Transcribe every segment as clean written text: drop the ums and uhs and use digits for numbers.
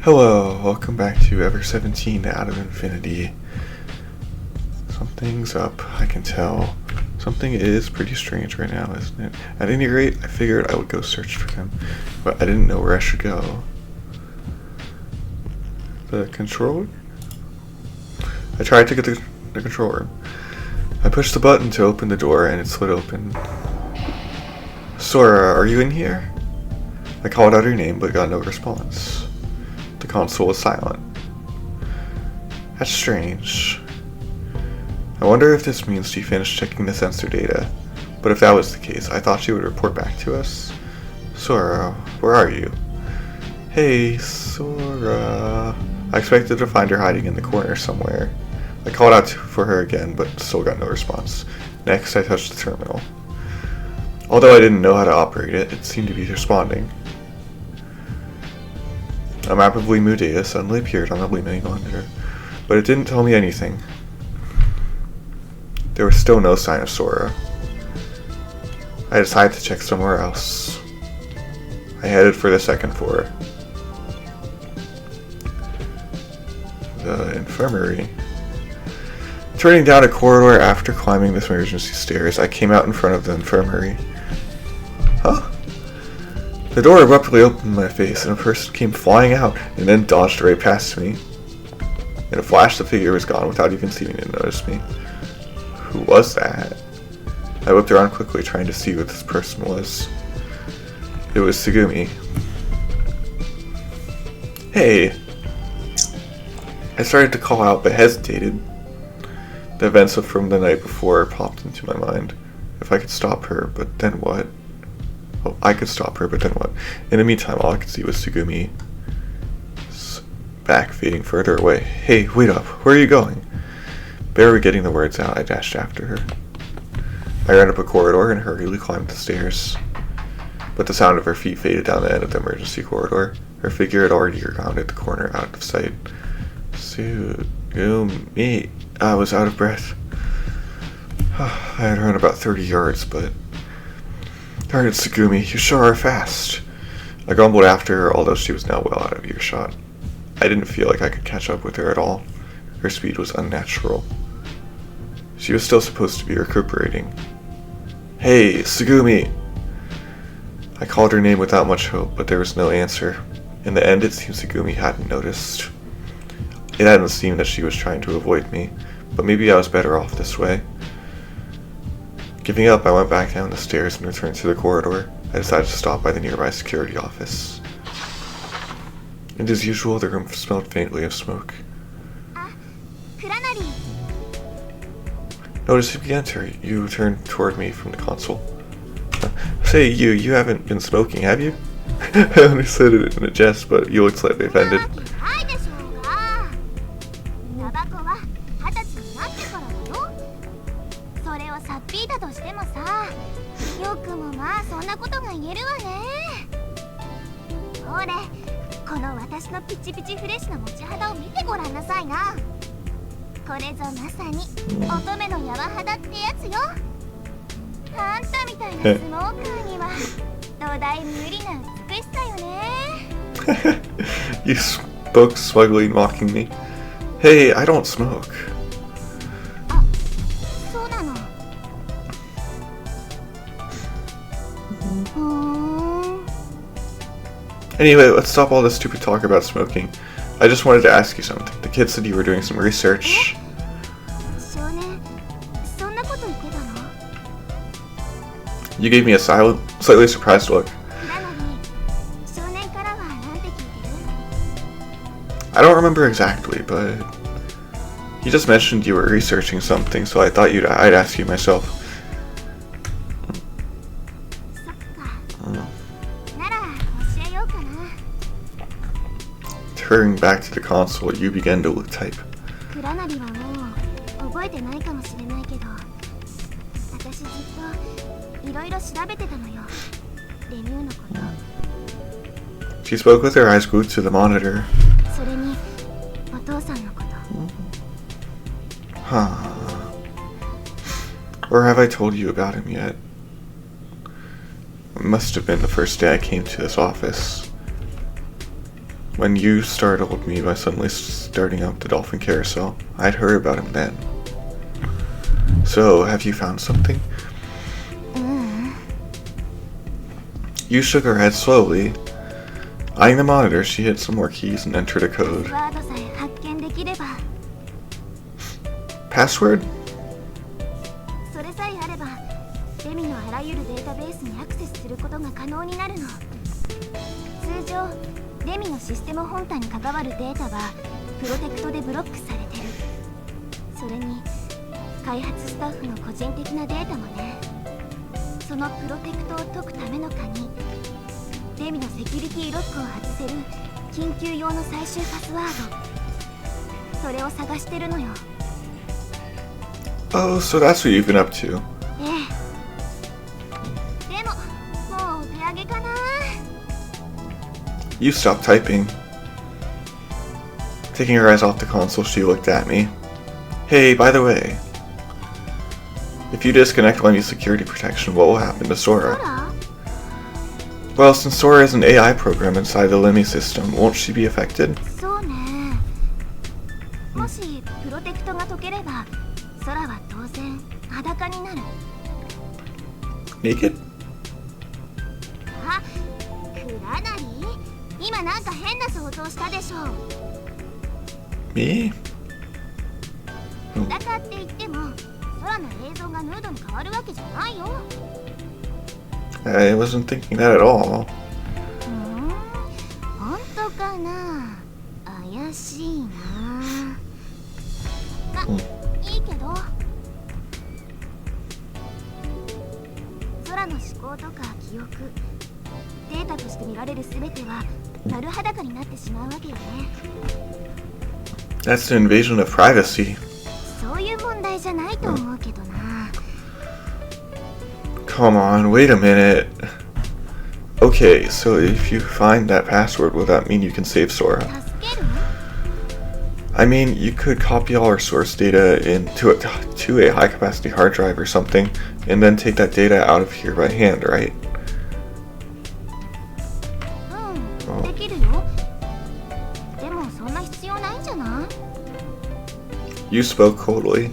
Hello, welcome back to Ever17 out of infinity. Something's up, I can tell. Something is pretty strange right now, isn't it? At any rate, I figured I would go search for him, but I didn't know where I should go. The controller? I tried to get the controller. I pushed the button to open the door and it slid open. Sora, are you in here? I called out her name but got no response. The console was silent. That's strange. I wonder if this means she finished checking the sensor data, but if that was the case, I thought she would report back to us. Sora, where are you? Hey, Sora. I expected to find her hiding in the corner somewhere. I called out for her again, but still got no response. Next, I touched the terminal. Although I didn't know how to operate it, it seemed to be responding. A map of Limu data suddenly appeared on the Limu monitor, but it didn't tell me anything. There was still no sign of Sora. I decided to check somewhere else. I headed for the second floor. The infirmary. Turning down a corridor after climbing the emergency stairs, I came out in front of the infirmary. Huh? The door abruptly opened in my face, and a person came flying out and then dodged right past me. In a flash, the figure was gone without even seeming to notice me. Who was that? I whipped around quickly, trying to see what this person was. It was Tsugumi. Hey! I started to call out, but hesitated. The events from the night before popped into my mind. If I could stop her, but then what? Well, I could stop her, but then what? In the meantime, all I could see was Tsugumi. Back, fading further away. Hey, wait up. Where are you going? Barely getting the words out, I dashed after her. I ran up a corridor and hurriedly climbed the stairs. But the sound of her feet faded down the end of the emergency corridor. Her figure had already rounded the corner out of sight. Tsugumi. I was out of breath. I had run about 30 yards, but... Darn it, Tsugumi, you sure are fast. I grumbled after her, although she was now well out of earshot. I didn't feel like I could catch up with her at all. Her speed was unnatural. She was still supposed to be recuperating. Hey, Tsugumi! I called her name without much hope, but there was no answer. In the end, it seemed Tsugumi hadn't noticed. It hadn't seemed that she was trying to avoid me, but maybe I was better off this way. Giving up, I went back down the stairs and returned to the corridor. I decided to stop by the nearby security office. And as usual, the room smelled faintly of smoke. Noticing me enter, you turned toward me from the console. Say, you haven't been smoking, have you? I only said it in a jest, but you looked slightly offended. You spoke smugly, mocking me. Hey, I don't smoke. Anyway, let's stop all this stupid talk about smoking. I just wanted to ask you something. The kid said you were doing some research. You gave me a silent, slightly surprised look. I don't remember exactly, but you just mentioned you were researching something, so I thought I'd ask you myself. Turning back to the console, you began to type. She spoke with her eyes glued to the monitor. Huh. Or have I told you about him yet? It must have been the first day I came to this office. When you startled me by suddenly starting up the dolphin carousel, I'd heard about him then. So, have you found something? You shook her head slowly. Eyeing the monitor, she hit some more keys and entered a code. Password? それさえあれば、レミのあらゆるデータベースにアクセスすることが可能になるの。通常、レミのシステム本体に関わるデータはプロテクトでブロックされてる。それに開発スタッフの個人的なデータもね。そのプロテクトを解くための鍵、レミのセキュリティロックを外せる緊急用の最終パスワード、それを探してるのよ。Oh, so that's what you've been up to. ええ。でも、もうお手上げかな。You stopped typing. Taking her eyes off the console, she looked at me. Hey, by the way, if you disconnect Lemmy's security protection, what will happen to Sora? Well, since Sora is an AI program inside the Lemmy system, won't she be affected? そうね。もしプロテクトが解ければ、空は当然裸になる。Naked? あ、クラナリ？今なんか変な想像したでしょ。Me? 裸って言っても、空の映像がヌードに変わるわけじゃないよ。I wasn't thinking that at all. 本当かな。怪しいな。ま、いいけど。空の思考とか記憶、データとして見られるすべては丸裸になってしまうわけよね。That's an invasion of privacy. そういう問題じゃないと思うけどな。Come on, wait a minute. Okay, so if you find that password, will that mean you can save Sora? 助ける？ I mean, you could copy all our source data to a high-capacity hard drive or something, and then take that data out of here by hand, right? うん、できるよ。でもそんな必要ないんじゃない？ You spoke coldly.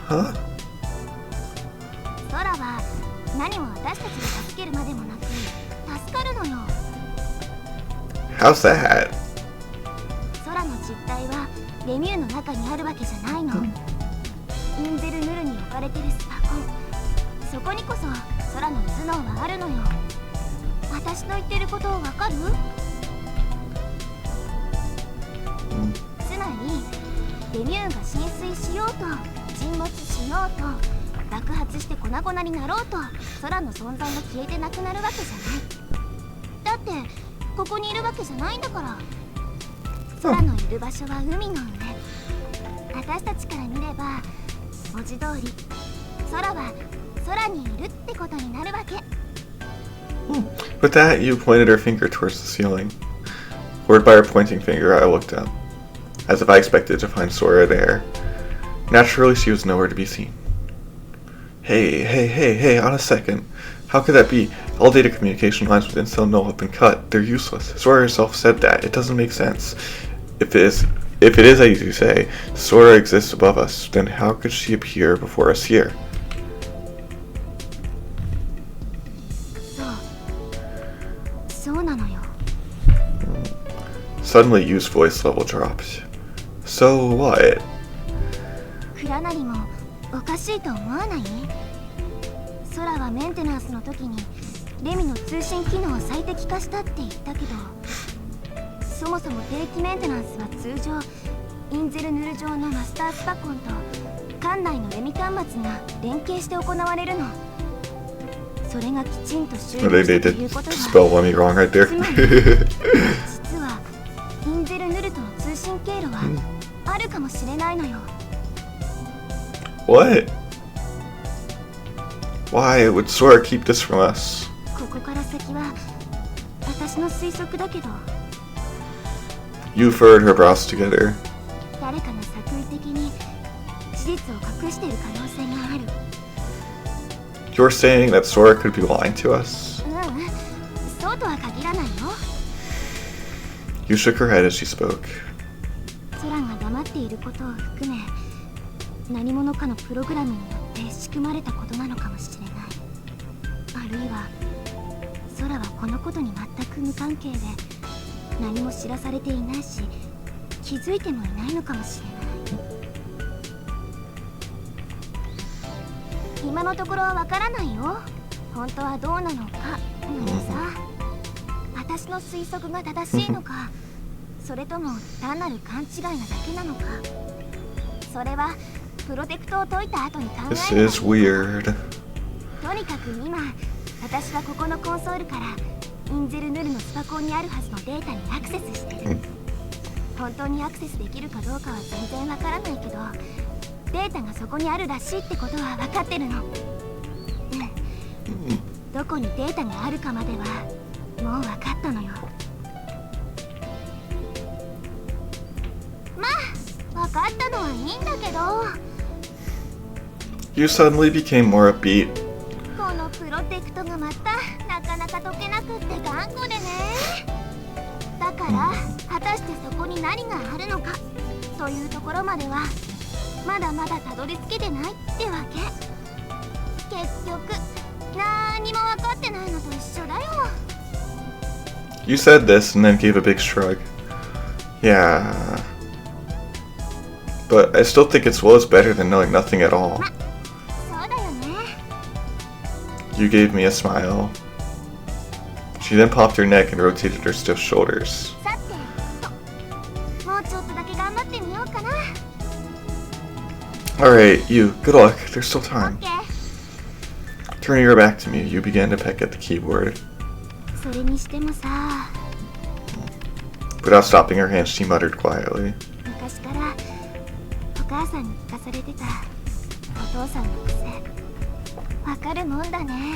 Huh? 空は何も私たちが助けるまでもなく助かるのよ。 How's that? 空の実態はレミューの中にあるわけじゃないの。インゼルヌルに置かれてるスパコン、そこにこそ空の頭脳はあるのよ。私の言ってることわかる？つまりレミューが浸水しようと沈没しようと爆発して粉々になろうと空の存在が消えてなくなるわけじゃない。だってここにいるわけじゃないんだから。空のいる場所は海の上。私たちから見れば文字通り空は空にいるってことになるわけ。With that, you pointed her finger towards the ceiling. Lured by her pointing finger, I looked up, as if I expected to find Sora there. Naturally, she was nowhere to be seen. Hey, on a second. How could that be? All data communication lines with Intel Null have been cut. They're useless. Sora herself said that. It doesn't make sense. If it is as you say, Sora exists above us, then how could she appear before us here? Suddenly, Yu's voice level dropped. So what? クラナリもおかしいと思わない？空はメンテナンスの時にレミの通信機能を最適化したって言ったけど、そもそも定期メンテナンスは通常インゼルヌル上のマスタースパコンと館内のレミ端末が連携して行われるの。それがきちんと終了したということは、spell Lemmy wrong right there. 実はインゼルヌルとの通信経路はあるかもしれないのよ。What? Why would Sora keep this from us? ここから先は私の推測だけど。You furrowed her brows together. 誰かが作為的に事実を隠している可能性がある。You're saying that Sora could be lying to us? そうとは限らないよ。You shook her head as she spoke. ソラが黙っていることを含め、何者かのプログラムによって仕組まれたことなのかもしれない。あるいはソラはこのことに全く無関係で、何も知らされていないし、気づいてもいないのかもしれない。今のところはわからないよ。本当はどうなのかなんてさ。私の推測が正しいのか、それとも単なる勘違いなだけなのか。それはプロテクトを解いた後に考える。This is weird. とにかく今、私はここのコンソールからインゼルヌルのスパコンにあるはずのデータにアクセスしてる。本当にアクセスできるかどうかは全然わからないけど、データがそこにあるらしいってことは分かってるの。どこにデータがあるかまではもう分かったのよ。まあ分かったのはいいんだけど。You suddenly became more upbeat. このプロテクトがまたなかなか解けなくって頑固でね。だから果たしてそこに何があるのかというところまではまだまだたどり着けてないってわけ。結局何も分かってないのと一緒だよ。You said this and then gave a big shrug. Yeah. But I still think it's better than knowing nothing at all. そうだよね。You gave me a smile. She then popped her neck and rotated her stiff shoulders. さてと、もうちょっとだけ頑張ってみようかな。Alright, you, good luck. There's still time. OK。Turning her back to me, you began to peck at the keyboard. それにしてもさ、Without stopping her hand, she muttered quietly. 昔からお母さんに聞かされてたお父さんの癖、わかるもんだね。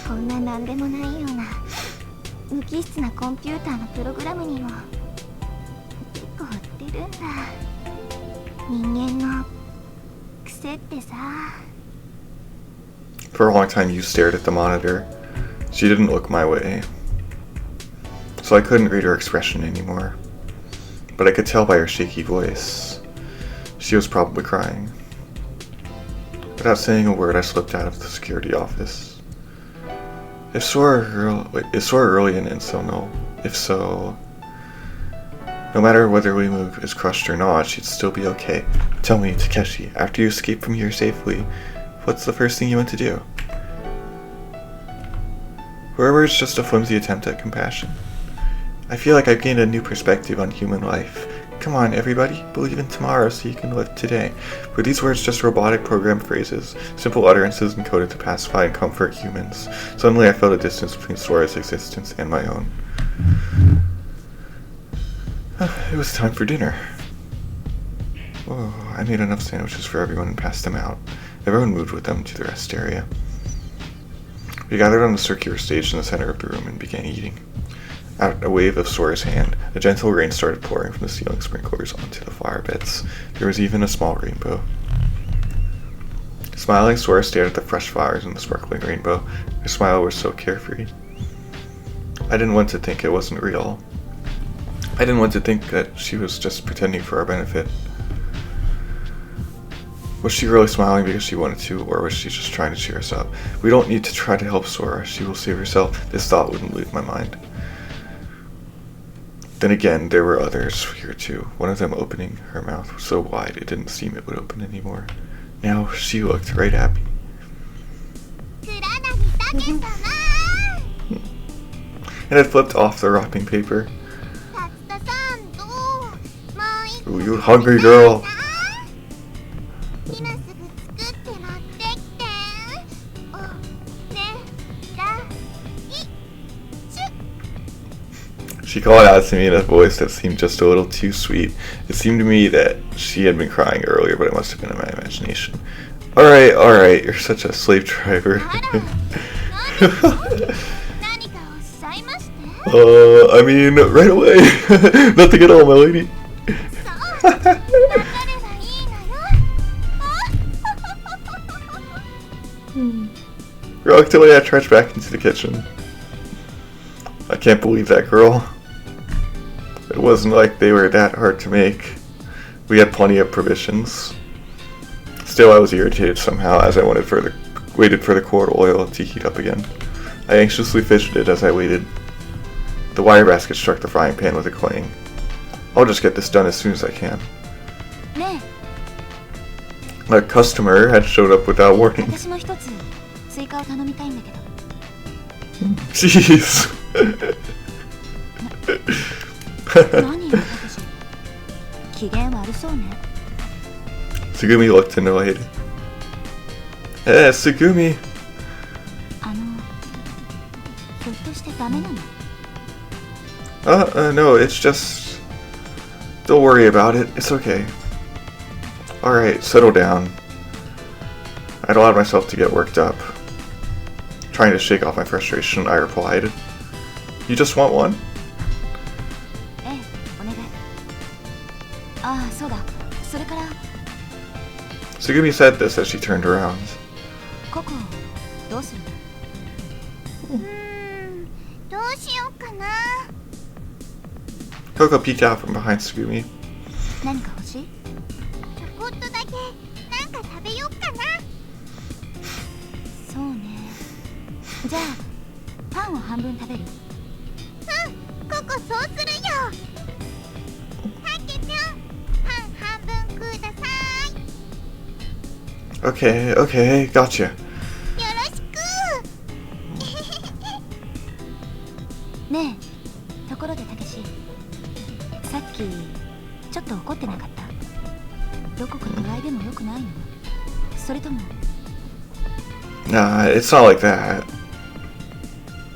こんななんでもないような無機質なコンピューターのプログラムにも結構売ってるんだ。人間の癖ってさ。For a long time, you stared at the monitor. She didn't look my way, so I couldn't read her expression anymore. But I could tell by her shaky voice. She was probably crying. Without saying a word, I slipped out of the security office. Is Sora really an Insono? If so, no matter whether Limu is crushed or not, she'd still be okay. Tell me, Takeshi, after you escape from here safely, what's the first thing you want to do? Whoever is just a flimsy attempt at compassion. I feel like I've gained a new perspective on human life. Come on, everybody, believe in tomorrow so you can live today. Were these words just robotic program phrases, simple utterances encoded to pacify and comfort humans? Suddenly I felt a distance between Sora's existence and my own. It was time for dinner. Oh, I made enough sandwiches for everyone and passed them out. Everyone moved with them to the rest area. We gathered on the circular stage in the center of the room and began eating. At a wave of Sora's hand, a gentle rain started pouring from the ceiling sprinklers onto the flower beds. There was even a small rainbow. Smiling, Sora stared at the fresh flowers and the sparkling rainbow. Her smile was so carefree. I didn't want to think it wasn't real. I didn't want to think that she was just pretending for our benefit. Was she really smiling because she wanted to, or was she just trying to cheer us up? We don't need to try to help Sora. She will save herself. This thought wouldn't leave my mind. Then again, there were others here too. One of them opening her mouth so wide it didn't seem it would open anymore. Now she looked right at me. And it flipped off the wrapping paper. Ooh, you hungry girl! She called out to me in a voice that seemed just a little too sweet. It seemed to me that she had been crying earlier, but it must have been in my imagination. Alright, you're such a slave driver. I mean, right away. Nothing at all, my lady. Reluctantly, I trudged back into the kitchen. I can't believe that girl. It wasn't like they were that hard to make. We had plenty of provisions. Still, I was irritated somehow as I waited for the cord oil to heat up again. I anxiously fidgeted as I waited. The wire basket struck the frying pan with a clang. I'll just get this done as soon as I can. A customer had showed up without warning. Jeez. Tsugumi looked annoyed. Tsugumi. No, it's just... Don't worry about it, it's okay. Alright, settle down. I'd allowed myself to get worked up. Trying to shake off my frustration, I replied, "You just want one?" Tsugumi said this as she turned around. Coco peeked out from behind Tsugumi. Okay, gotcha. Nah, it's not like that.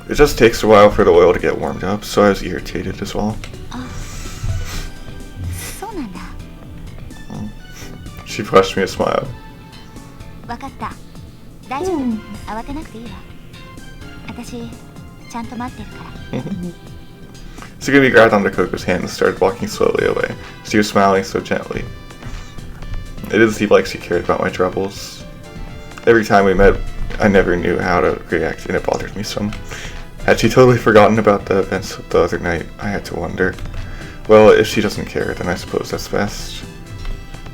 It just takes a while for the oil to get warmed up, so I was irritated as well. She flashed me a smile. Tsugumi grabbed onto Coco's hand and started walking slowly away. She was smiling so gently. It didn't seem like she cared about my troubles. Every time we met, I never knew how to react, and it bothered me some. Had she totally forgotten about the events of the other night? I had to wonder. Well, if she doesn't care, then I suppose that's best.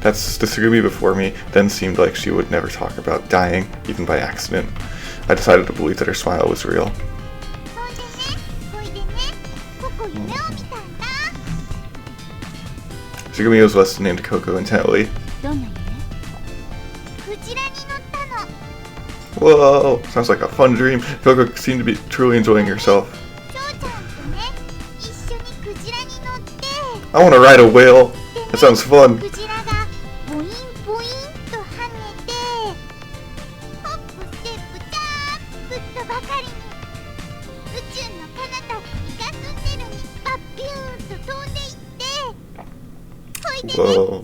The Tsugumi before me then seemed like she would never talk about dying, even by accident. I decided to believe that her smile was real. Tsugumi was listening to Coco intently. Whoa, sounds like a fun dream. Coco seemed to be truly enjoying herself. I want to ride a whale. That sounds fun. Whoa.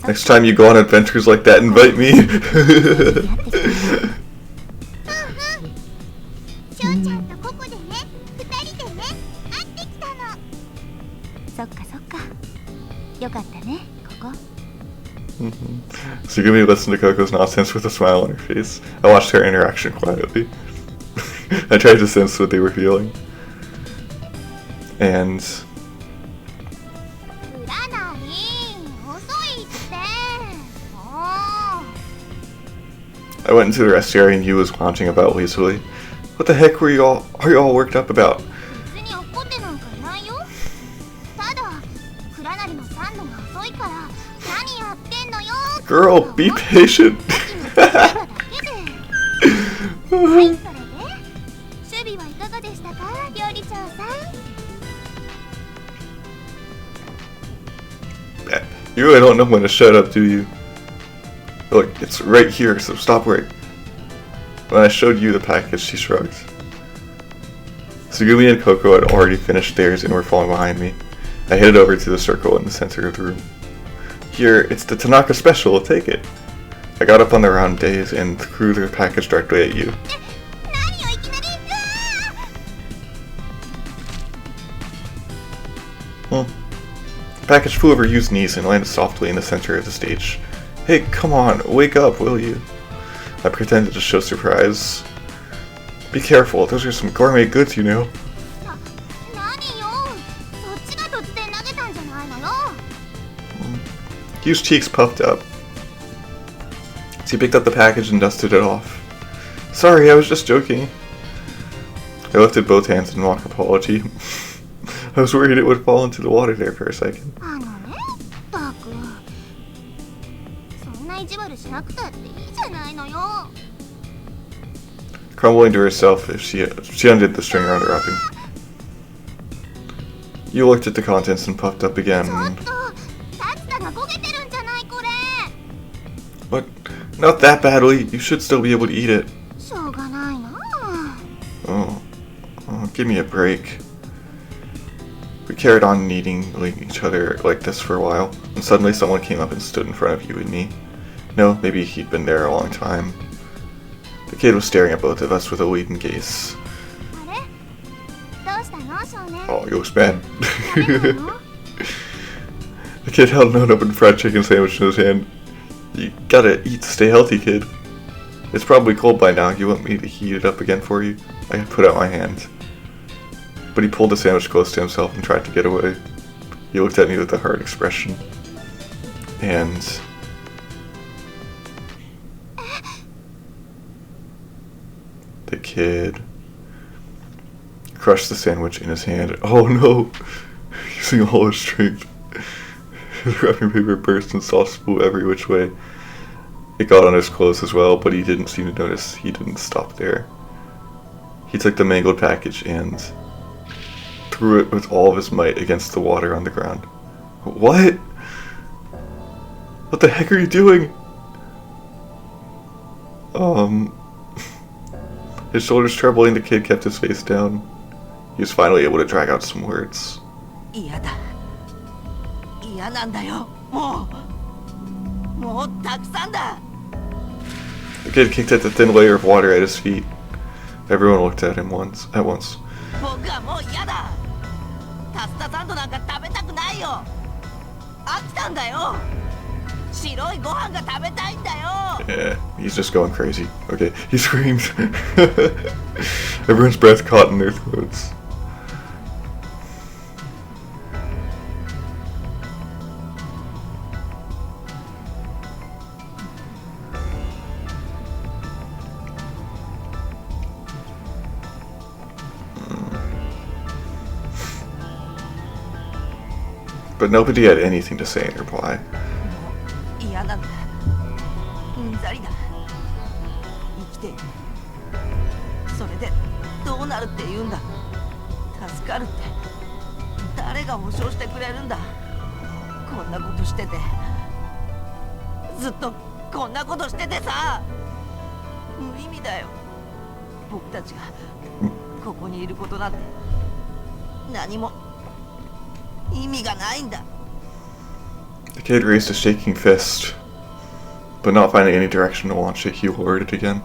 Next time you go on adventures like that, invite me. Tsugumi listened to Coco's nonsense with a smile on her face. I watched her interaction quietly. I tried to sense what they were feeling. And... I went into the rest area and Yu was lounging about lazily. What the heck are you all worked up about? Girl, be patient. You really don't know when to shut up, do you? Look, it's right here, so stop worrying. When I showed you the package, she shrugged. Tsugumi and Coco had already finished theirs and were falling behind me. I headed over to the circle in the center of the room. Here, it's the Tanaka special, take it. I got up on the round days and threw the package directly at you. The package flew over Yu's knees and landed softly in the center of the stage. Hey, come on, wake up, will you? I pretended to show surprise. Be careful, those are some gourmet goods, you know. Hugh's cheeks puffed up. He picked up the package and dusted it off. Sorry, I was just joking. I lifted both hands in mock apology. I was worried it would fall into the water there for a second. Crumbling to herself, she undid the string around her wrapping. You looked at the contents and puffed up again. What? Not that badly. You should still be able to eat it. Oh, give me a break. We carried on needling each other like this for a while, and suddenly someone came up and stood in front of you and me. No, maybe he'd been there a long time. The kid was staring at both of us with a leaden gaze. Oh, he looks bad. The kid held an unopened fried chicken sandwich in his hand. You gotta eat to stay healthy, kid. It's probably cold by now. You want me to heat it up again for you? I put out my hand. But he pulled the sandwich close to himself and tried to get away. He looked at me with a hard expression. And... the kid crushed the sandwich in his hand. Oh no! Using all his strength. The wrapping paper burst and sauce flew every which way. It got on his clothes as well, but he didn't seem to notice. He didn't stop there. He took the mangled package and threw it with all of his might against the water on the ground. What? What the heck are you doing? His shoulders trembling, the kid kept his face down. He was finally able to drag out some words. The kid kicked at the thin layer of water at his feet. Everyone looked at him at once. Yeah, he's just going crazy. Okay, he screamed. Everyone's breath caught in their throats. But nobody had anything to say in reply. The kid raised a shaking fist, but not finding any direction to launch it, he lowered it again.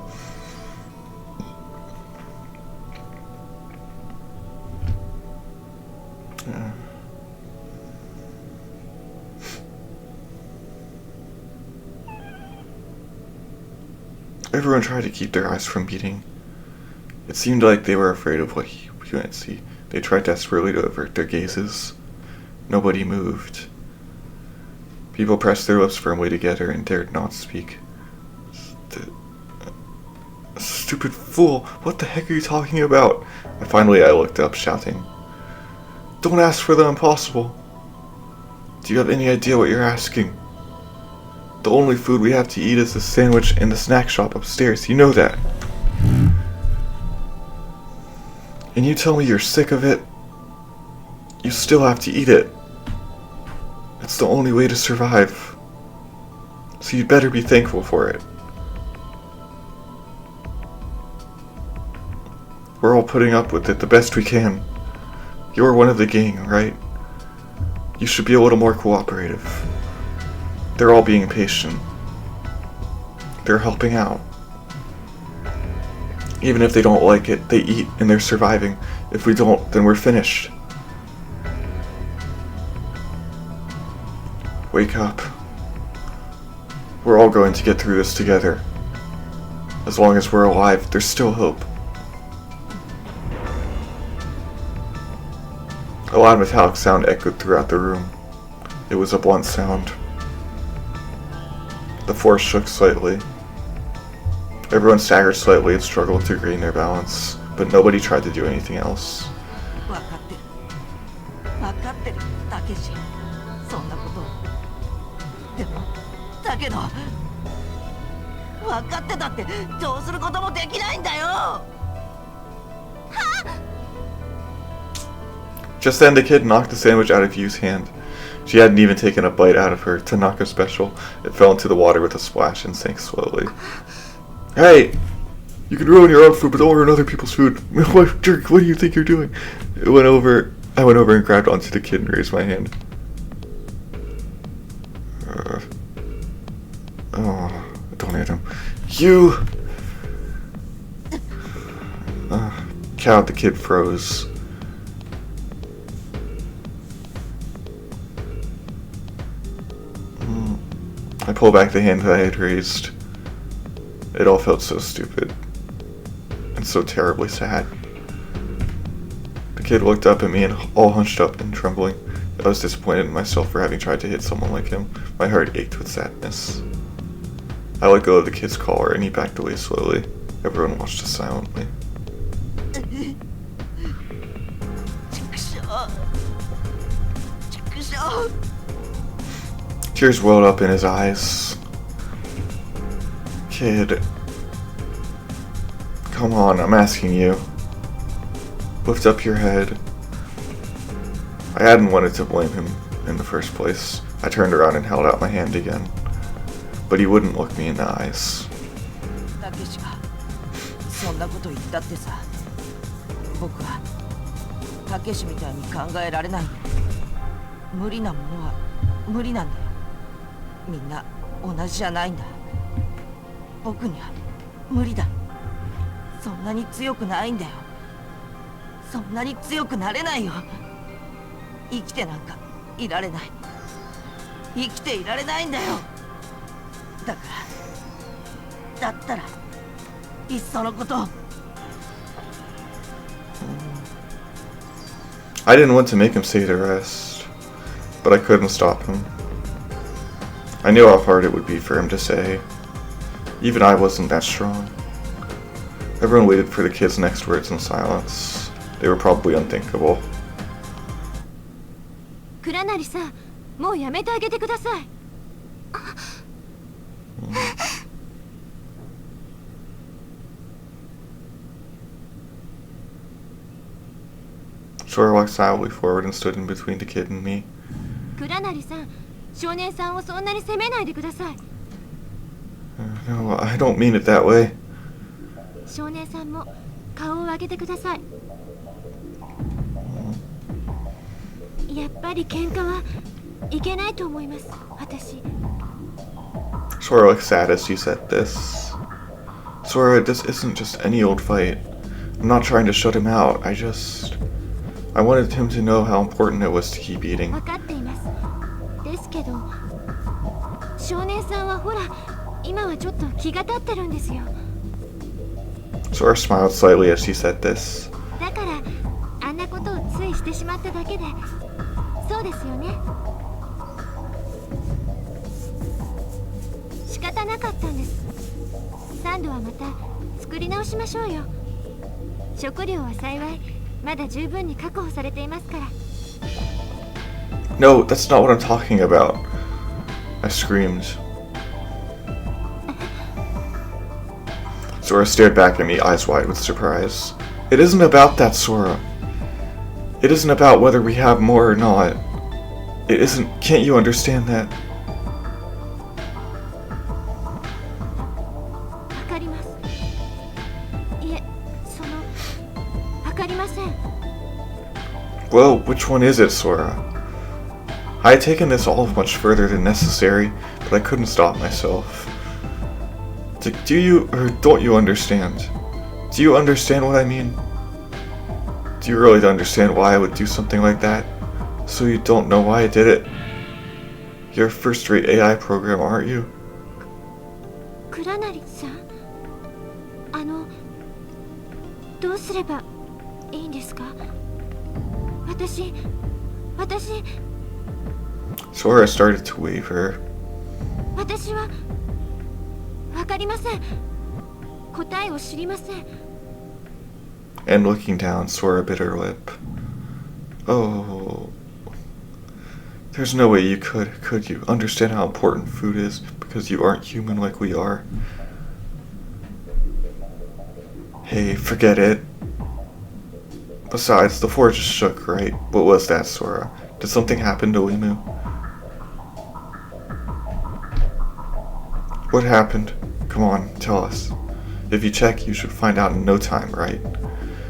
Everyone tried to keep their eyes from beating. It seemed like they were afraid of what he might see. They tried desperately to avert their gazes. Nobody moved. People pressed their lips firmly together and dared not speak. Stupid fool! What the heck are you talking about? And finally I looked up, shouting, Don't ask for the impossible! Do you have any idea what you're asking? The only food we have to eat is the sandwich in the snack shop upstairs. You know that. And you tell me you're sick of it? You still have to eat it. It's the only way to survive. So you'd better be thankful for it. We're all putting up with it the best we can. You're one of the gang, right? You should be a little more cooperative. They're all being patient. They're helping out. Even if they don't like it, they eat and they're surviving. If we don't, then we're finished. Wake up. We're all going to get through this together. As long as we're alive, there's still hope. A loud metallic sound echoed throughout the room. It was a blunt sound. The floor shook slightly. Everyone staggered slightly and struggled to regain their balance, but nobody tried to do anything else. 分かってるたけし、そんなことでもだけど分かってたってどうすることもできないんだよ。 Just then, the kid knocked the sandwich out of Yu's hand. She hadn't even taken a bite out of her Tanaka special. It fell into the water with a splash and sank slowly. Hey! You can ruin your own food, but don't ruin other people's food. What, jerk, what do you think you're doing? I went over and grabbed onto the kid and raised my hand. Don't hit him. You! Count, the kid froze. I pulled back the hand that I had raised. It all felt so stupid. And so terribly sad. The kid looked up at me and all hunched up and trembling. I was disappointed in myself for having tried to hit someone like him. My heart ached with sadness. I let go of the kid's collar and he backed away slowly. Everyone watched us silently. Tears welled up in his eyes. Kid. Come on, I'm asking you. Lift up your head. I hadn't wanted to blame him in the first place. I turned around and held out my hand again. But he wouldn't look me in the eyes. Takeshiがそんなこと言ったってさ、僕はたけしみたいに考えられない。無理なものは無理なんだよ。みんな同じじゃないんだ。僕には無理だ。そんなに強くないんだよ。そんなに強くなれないよ。生きてなんかいられない。生きていられないんだよ。だからだったらいっそのこと。I didn't want to make him say the rest, but I couldn't stop him. I knew how hard it would be for him to say. Even I wasn't that strong. Everyone waited for the kid's next words in silence. They were probably unthinkable. 倉成さん、もうやめてあげてください。Sora walked silently forward and stood in between the kid and me. 倉成さん、少年さんをそんなに責めないでください。No, I don't mean it that way. 少年さんも顔を上げてください。やっぱり喧嘩はいけないと思います、私。Sora looked sad as she said this. Sora, this isn't just any old fight. I'm not trying to shut him out. I wanted him to know how important it was to keep eating. 分かっています。ですけど、少年さんはほら、今はちょっと気が立ってるんですよ。Sora smiled slightly as she said this. だからあんなことをついしてしまっただけで、そうですよね。仕方なかったんです。サンドはまた作り直しましょうよ。食料は幸いまだ十分に確保されていますから。No, that's not what I'm talking about. I screamed. Sora stared back at me, eyes wide with surprise. It isn't about that, Sora. It isn't about whether we have more or not. It isn't. Can't you understand that? わかります。いえ、わかりません。 Well, which one is it, Sora? I had taken this all much further than necessary, but I couldn't stop myself. Do you, or don't you understand? Do you understand what I mean? Do you really understand why I would do something like that? So you don't know why I did it? You're a first-rate AI program, aren't you? 倉成さん。どうすればいいんですか？私 Sora started to waver. 私はわかりません。答えを知りません。 And looking down, Sora bit her lip. Oh. There's no way you could you? Understand how important food is because you aren't human like we are. Hey, forget it. Besides, the floor just shook, right? What was that, Sora? Did something happen to Limu? What happened? Come on, tell us. If you check, you should find out in no time, right?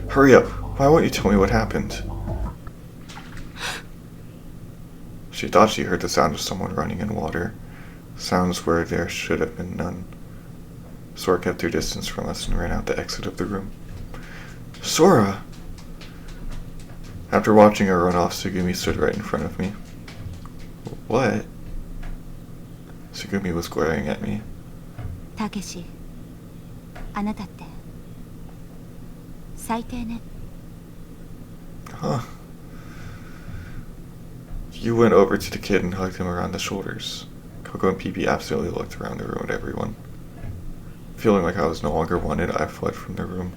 Hurry up. Why won't you tell me what happened? She thought she heard the sound of someone running in water. Sounds where there should have been none. Sora kept her distance from us and ran out the exit of the room. Sora! After watching her run off, Tsugumi stood right in front of me. What? Tsugumi was glaring at me. Takeshi, あなたって最低ね。 Huh. You went over to the kid and hugged him around the shoulders. Coco and Pee-Pee absolutely looked around the room at everyone. Feeling like I was no longer wanted, I fled from the room.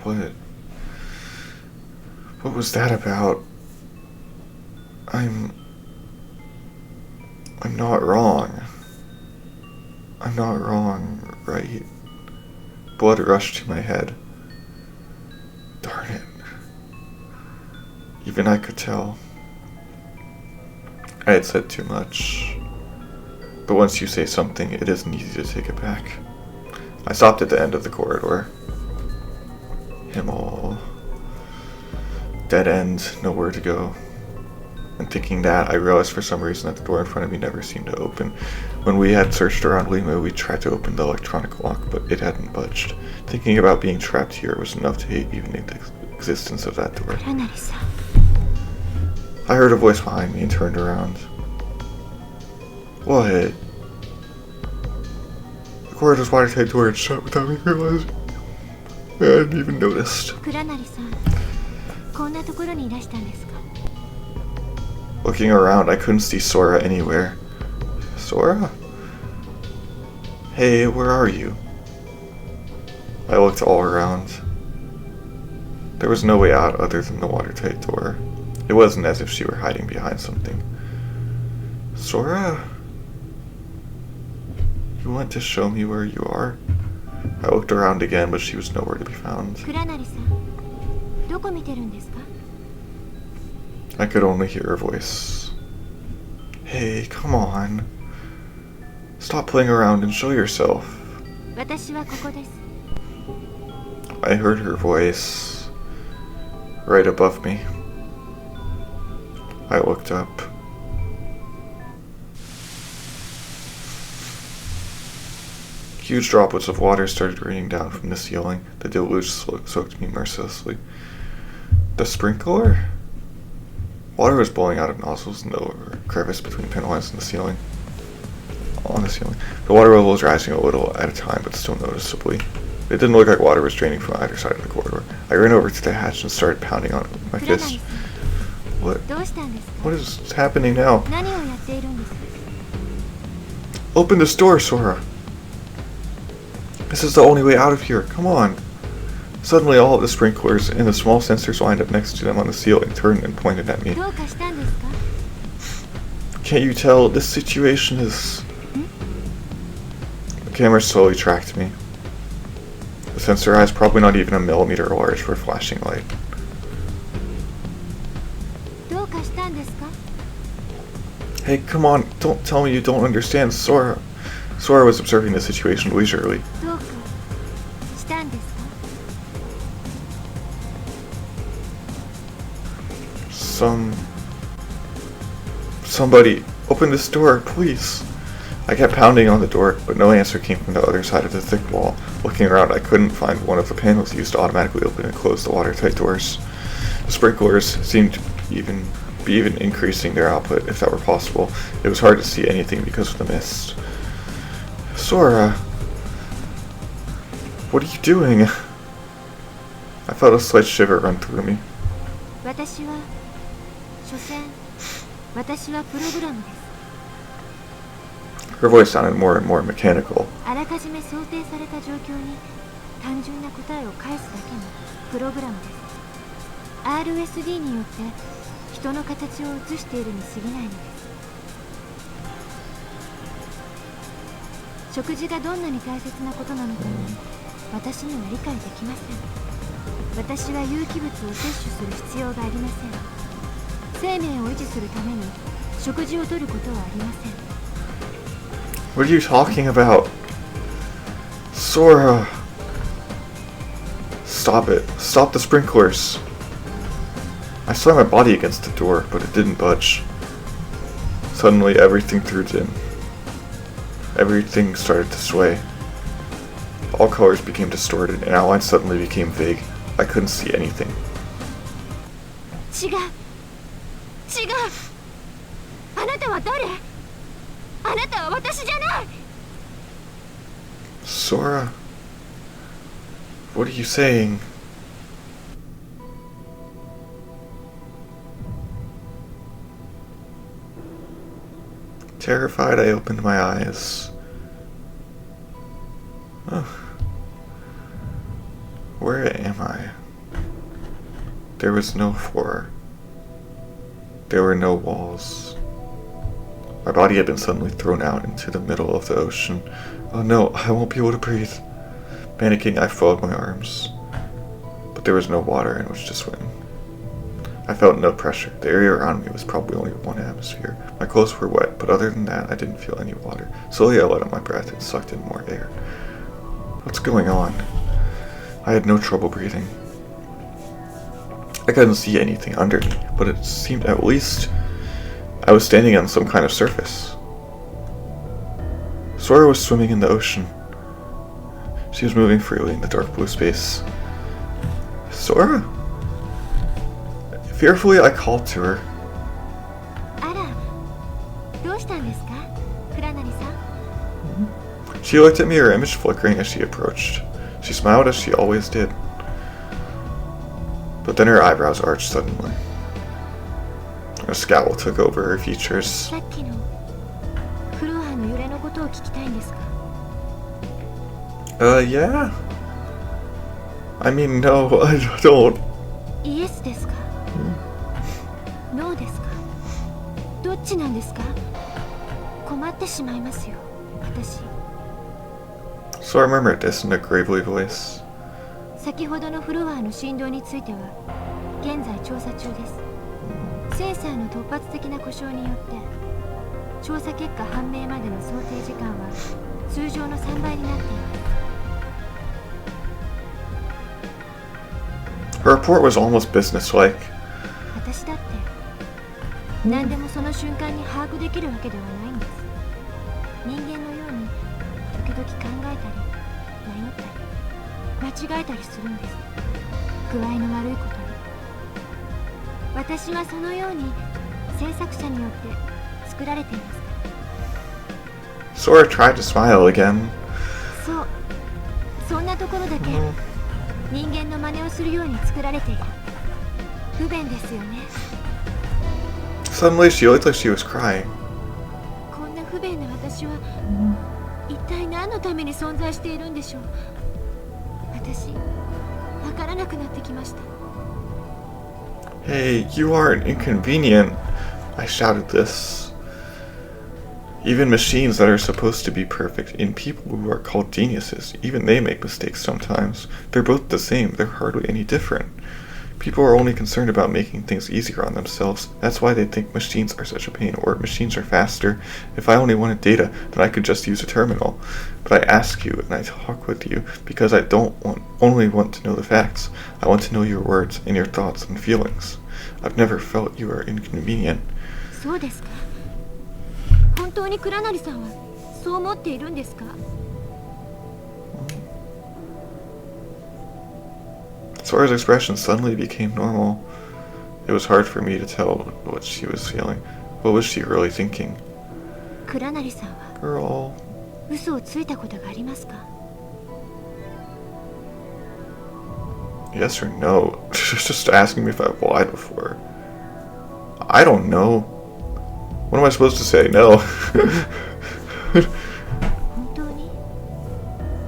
What was that about? I'm not wrong. I'm not wrong, right? Blood rushed to my head. Darn it. Even I could tell. I had said too much. But once you say something, it isn't easy to take it back. I stopped at the end of the corridor. Himmel. Dead end, nowhere to go. And thinking that, I realized for some reason that the door in front of me never seemed to open. When we had searched around Limu, we tried to open the electronic lock, but it hadn't budged. Thinking about being trapped here was enough to hate even the existence of that door. I heard a voice behind me and turned around. What? The corridor's watertight door had shut without me realizing. I hadn't even noticed. 倉成さん、こんなところにいらしたんですか？ Looking around, I couldn't see Sora anywhere. Sora? Hey, where are you? I looked all around. There was no way out other than the watertight door. It wasn't as if she were hiding behind something. Sora? You want to show me where you are? I looked around again, but she was nowhere to be found. 倉成さん、どこ見てるんですか？ I could only hear her voice. Hey, come on. Stop playing around and show yourself. 私はここです。 I heard her voice right above me. I looked up. Huge droplets of water started raining down from the ceiling. The deluge soaked me mercilessly. The sprinkler? Water was blowing out of nozzles in the crevice between panel lines on the ceiling. The water level was rising a little at a time, but still noticeably. It didn't look like water was draining from either side of the corridor. I ran over to the hatch and started pounding on it with my fist. What? What is happening now? 何をやっているんですか？ Open this door, Sora. This is the only way out of here. Come on. Suddenly, all of the sprinklers and the small sensors lined up next to them on the ceiling turned and pointed at me. どうかしたんですか？ Can't you tell this situation is... The camera slowly tracked me. The sensor eyes, probably not even a millimeter large, were flashing light. どうかしたんですか？ Hey, come on, don't tell me you don't understand, Sora. Sora was observing the situation leisurely. どうかしたんですか？ Somebody, open this door, please. I kept pounding on the door, but no answer came from the other side of the thick wall. Looking around, I couldn't find one of the panels used to automatically open and close the watertight doors. The sprinklers seemed to be even increasing their output, if that were possible. It was hard to see anything because of the mist. Sora! What are you doing? I felt a slight shiver run through me. 私は所詮私はプログラムです。 Her voice sounded more and more mechanical. あらかじめ想定された状況に単純な答えを返すだけのプログラムです。 RSD によって人の形を映しているに過ぎないのです。食事がどんなに大切なことなのかも私には理解できません。私は有機物を摂取する必要がありません。生命を維持するために食事をとることはありません。 What are you talking about? Sora! Stop it. Stop the sprinklers. I slammed my body against the door, but it didn't budge. Suddenly, everything threw dim. Everything started to sway. All colors became distorted, and outlines suddenly became vague. I couldn't see anything. 違う。あなたは誰？あなたは私じゃない。 Sora, what are you saying? Terrified, I opened my eyes. Oh. Where am I? There was no floor. There were no walls. My body had been suddenly thrown out into the middle of the ocean. Oh no, I won't be able to breathe. Panicking, I folded my arms. But there was no water in which to swim. I felt no pressure. The area around me was probably only one atmosphere. My clothes were wet, but other than that, I didn't feel any water. Slowly, I let out my breath and sucked in more air. What's going on? I had no trouble breathing. I couldn't see anything under me, but it seemed at least I was standing on some kind of surface. Sora was swimming in the ocean. She was moving freely in the dark blue space. Sora? Fearfully, I called to her. あら、どうしたんですか、倉成さん。 She looked at me, her image flickering as she approached. She smiled as she always did. But then her eyebrows arched suddenly. A scowl took over her features. さっきのフロアの揺れのことを聞きたいんですか。 Yeah? I mean, no, I don't. イエスですか、ノーですか、どっちなんですか。困ってしまいますよ、私。 So I murmured this in a gravely voice. 先ほどのフロアの振動については現在調査中です。センサーの突発的な故障によって調査結果判明までの想定時間は通常の3倍になっています。 Her report was almost businesslike. 私だって何でもその瞬間に把握できるわけではないんです。人間のように時々考えたり迷ったり間違えたりするんです。具合の悪いことに。私はそのように制作者によって作られています。 Sora tried to smile again. そう、そんなところだけ人間の真似をするように作られている。不便ですよね。 Suddenly, she looked like she was crying. こんな不便な私は一体何のために存在しているんでしょう。私、わからなくなってきました。 Hey, you aren't inconvenient. I shouted this. Even machines that are supposed to be perfect, and people who are called geniuses, even they make mistakes sometimes. They're both the same, they're hardly any different. People are only concerned about making things easier on themselves. That's why they think machines are such a pain, or machines are faster. If I only wanted data, then I could just use a terminal. But I ask you, and I talk with you, because I don't only want to know the facts. I want to know your words, and your thoughts and feelings. I've never felt you are inconvenient. そうですか。本当に倉成さんはそう思っているんですか。 Sora's expression suddenly became normal. It was hard for me to tell what she was feeling. What was she really thinking? 倉成さんは Girl. 嘘をついたことがありますか。Yes or no? She's just asking me if I've lied before. I don't know. What am I supposed to say? No. 本当に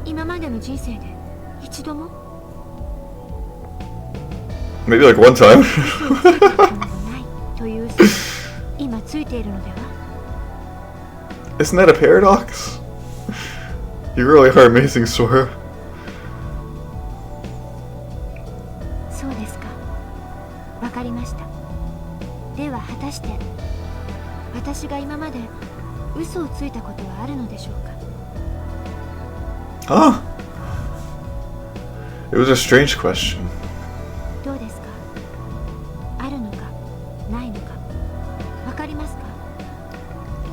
今までの人生で一度も Maybe like one time. ないという嘘が今ついているのでは Isn't that a paradox? You really are amazing, Sora. そうですか。わかりました。では果たして私が今まで嘘をついたことはあるのでしょうか Huh? It was a strange question. どうですかあるのかないのかわかりますか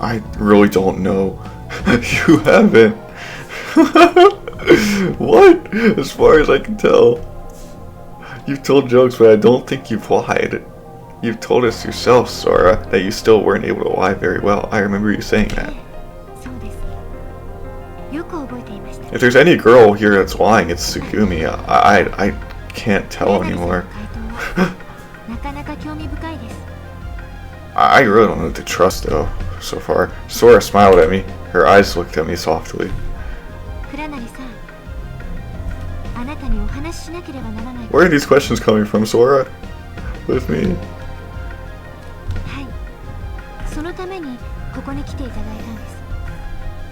I really don't know. You haven't. What? As far as I can tell. You've told jokes, but I don't think you've lied. You've told us yourself, Sora, that you still weren't able to lie very well. I remember you saying that. そうですよく覚えていました If there's any girl here that's lying, it's Tsugumi. I can't tell anymore. なかなか興味深いです I really don't know what to trust, though, so far. Sora smiled at me. Her eyes looked at me softly. 倉成さんあなたにお話ししなければならない Where are these questions coming from, Sora? With me? はいそのためにここに来ていただいたんです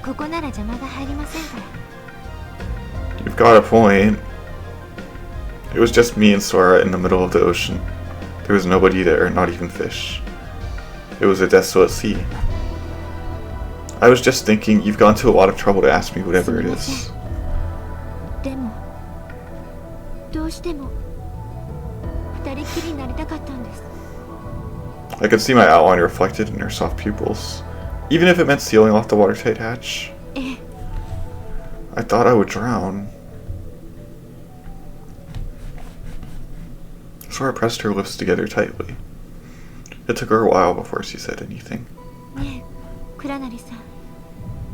ここなら邪魔が入りませんから You've got a point. It was just me and Sora in the middle of the ocean. There was nobody there, not even fish. It was a desolate sea. I was just thinking, you've gone to a lot of trouble to ask me whatever it is. でもどうしても二人きりになりたかったんです I could see my outline reflected in her soft pupils. Even if it meant sealing off the watertight hatch. ええ I thought I would drown. Sora pressed her lips together tightly. It took her a while before she said anything. ねえ倉成さん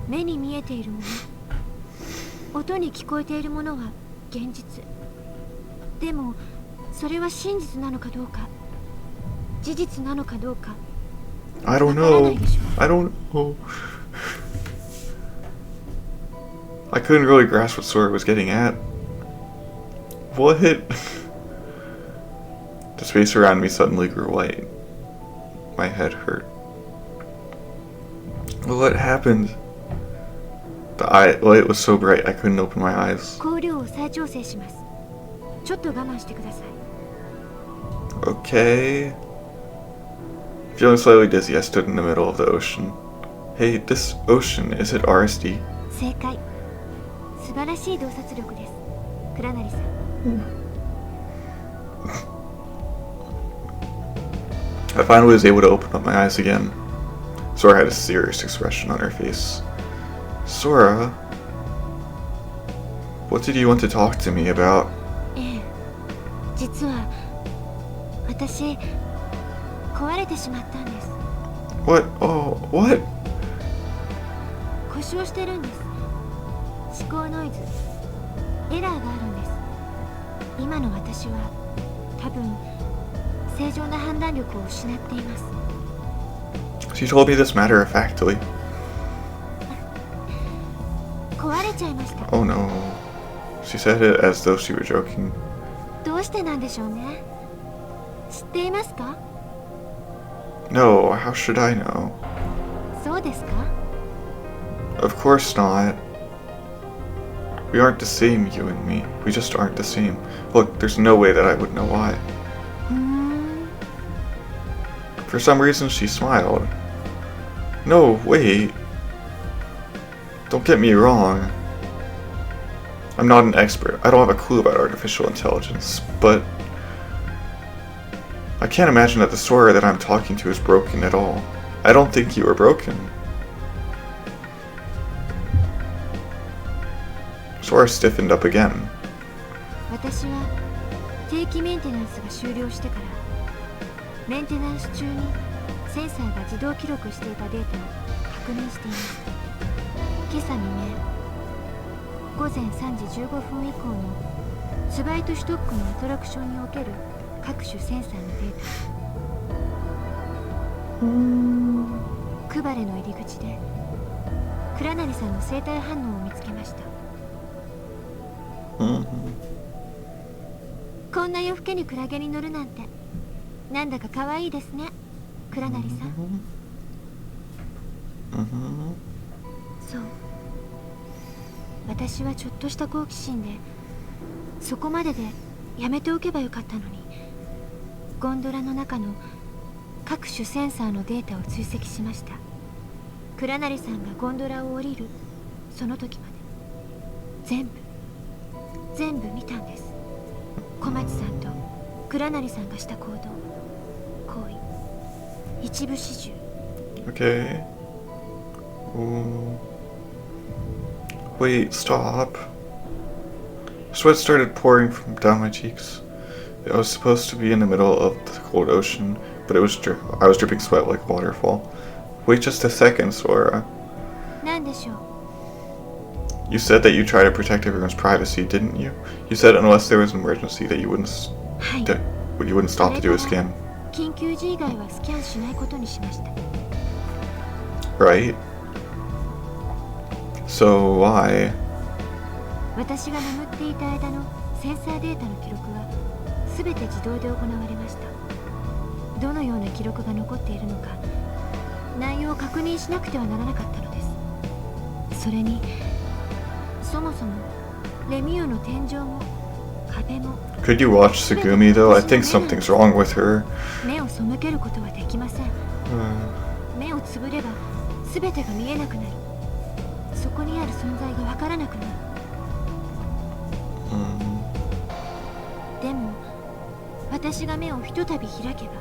目に見えているもの音に聞こえているものは現実でもそれは真実なのかどうか事実なのかどうか I don't know. I don't know. I couldn't really grasp what Sora was getting at. What? The space around me suddenly grew white. My head hurt. What happened? The light was so bright I couldn't open my eyes. 光量を再調整しますちょっと我慢してください Okay. Feeling slightly dizzy, I stood in the middle of the ocean. Hey, this ocean, is it RSD? 正解素晴らしい洞察力です倉成さん I finally was able to open up my eyes again. Sora had a serious expression on her face. Sora, what did you want to talk to me about? ええ実は私壊れてしまったんです What? Oh, what? 故障してるんです思考ノイズエラーがあるんです今の私は多分正常な判断力を失っています She told me this matter-of-factly. 壊れちゃいました Oh no. She said it as though she were joking. どうしてなんでしょうね知っていますか No, how should I know? そうですか Of course not. We aren't the same, you and me. We just aren't the same. Look, there's no way that I would know why. うーん For some reason, she smiled. No, wait. Don't get me wrong. I'm not an expert. I don't have a clue about artificial intelligence, but I can't imagine that the Sora that I'm talking to is broken at all. I don't think you are broken. Sora stiffened up again. 私は定期メンテナンスが終了してからメンテナンス中にセンサーが自動記録していたデータを確認しています今朝未明午前3時15分以降のスバイトシュトックのアトラクションにおける各種センサーのデータ。クバレの入り口でクラナリさんの生体反応を見つけました。こんな夜更けにクラゲに乗るなんてなんだか可愛いですね、クラナリさん。そう、私はちょっとした好奇心でそこまででやめておけばよかったのに、ゴンドラの中の各種センサーのデータを追跡しました。クラナリさんがゴンドラを降りるその時まで全部見たんです。小町さんとクラナリさんがした行動、行為、一部始終。 Okay. Ooh. Wait, stop. Sweat started pouring from down my cheeks. I was supposed to be in the middle of the cold ocean, but I was dripping sweat like a waterfall. Wait just a second, Sora. なんでしょう。 You said that you try to protect everyone's privacy, didn't you? You said unless there was an emergency that you wouldn't stop to do a scan. 緊急時以外はスキャンしないことにしました。 Right? So why? 私が眠っていた間のセンサーデータの記録は全て自動で行われました。どのような記録が残っているのか内容を確認しなくてはならなかったのです。それにそもそもレミオの天井も壁も Could you watch Tsugumi though? I think something's wrong with her. 目を背けることはできません。目をつぶれば全てが見えなくなり、そこにある存在がわからなくなる。でも私が目をひとたび開けば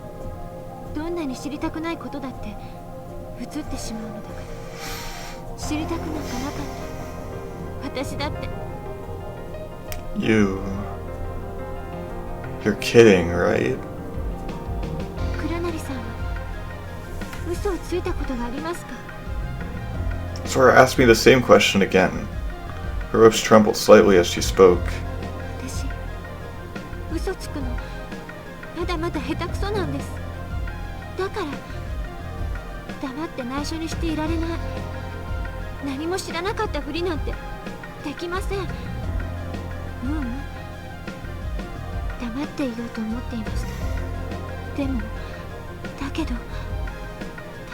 どんなに知りたくないことだって映ってしまうのだから、知りたくなんかなかった。私だって。 You're kidding, right? クラナリさんは嘘をついたことがありますか？ Sora asked me the same question again. Her lips trembled slightly as she spoke. 私嘘つくのまだまだ下手くそなんです。だから黙って内緒にしていられない。何も知らなかったふりなんてできません。黙っていようと思っていました。でもだけどた